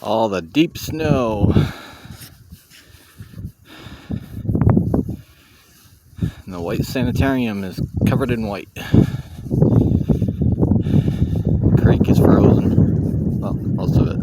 All the deep snow. And the White Sanitarium is covered in white. The creek is frozen. Well, most of it.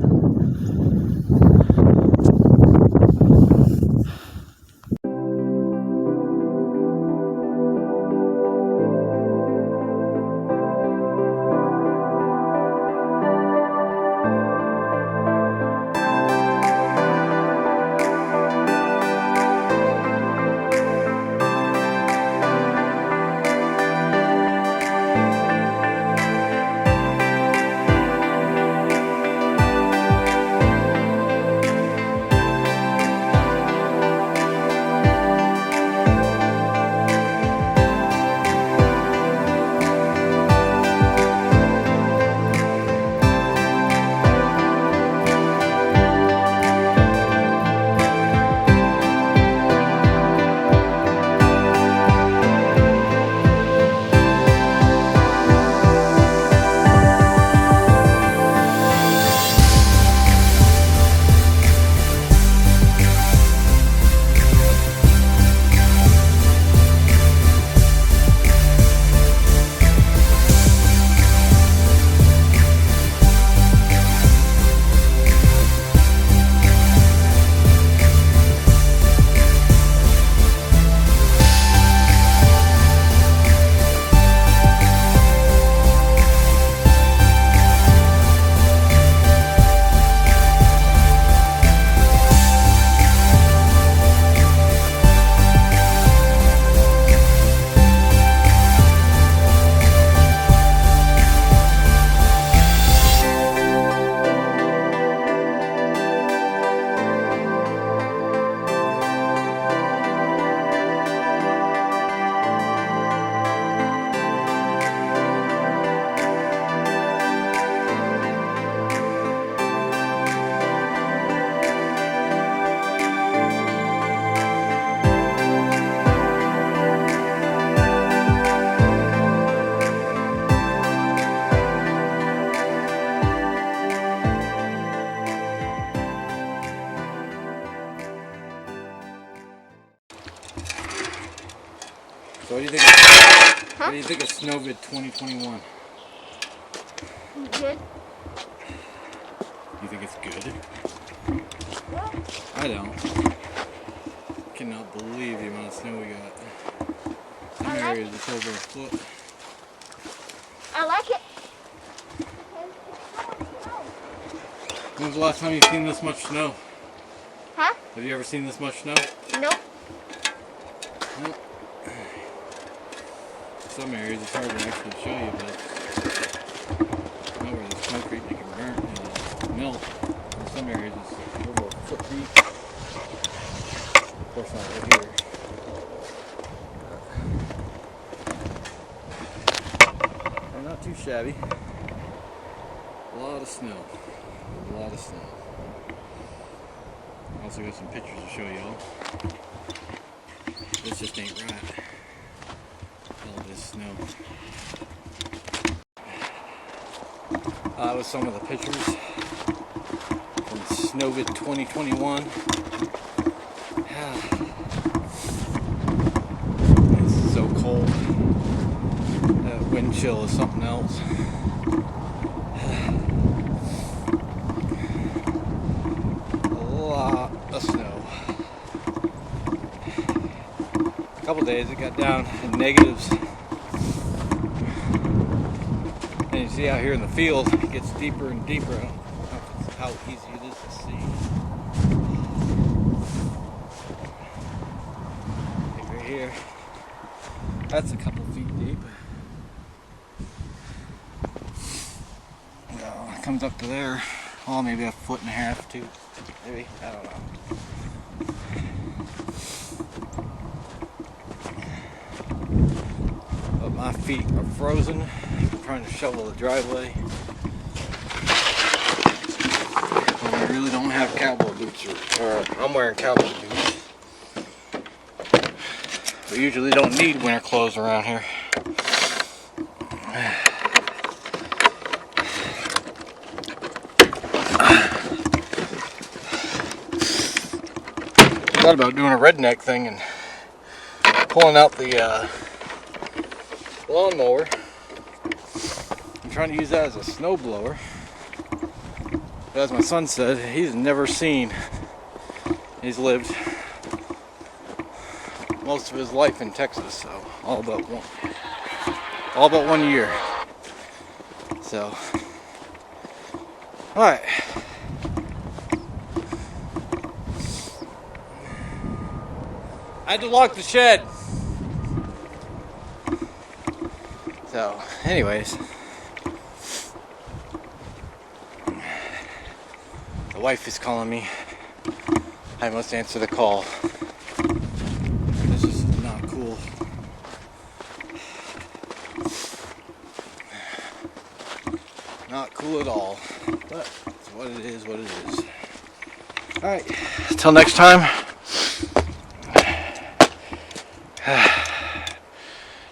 So what do you think? What do you think of Snowvid 2021? Good. You think it's good? Yeah. I don't. Cannot believe the amount of snow we got. Some areas it's over a foot. I like it. When's the last time you've seen this much snow? Huh? Have you ever seen this much snow? Nope. No. Some areas it's hard to actually show you, but you know where there's concrete that can burn and melt. In some areas it's over a foot deep. Of course not right here. They're not too shabby. A lot of snow. A lot of snow. Also got some pictures to show y'all. This just ain't right. All this snow. That was some of the pictures from Snowvid 2021. It's so cold. That wind chill is something else. A lot of snow. A couple days it got down in negatives. And you see out here in the field, it gets deeper and deeper. I don't know how easy it is to see. Like right here, that's a couple feet deep. It comes up to there. Oh, maybe a foot and a half, too. Maybe, I don't know. But my feet are frozen. I'm trying to shovel the driveway. But I really don't have cowboy boots, or I'm wearing cowboy boots. We usually don't need winter clothes around here. thought about doing a redneck thing and pulling out the lawnmower. I'm trying to use that as a snow blower. But as my son said, he's never seen. He's lived most of his life in Texas, so all about 1 year. So, all right. I had to lock the shed. So, anyways, the wife is calling me. I must answer the call. This is not cool. Not cool at all. But it's what it is, what it is. Alright, until next time.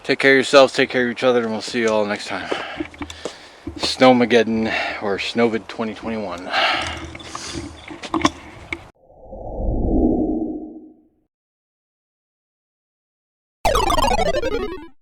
Take care of yourselves, take care of each other, and we'll see you all next time. Snowmageddon or Snowvid 2021.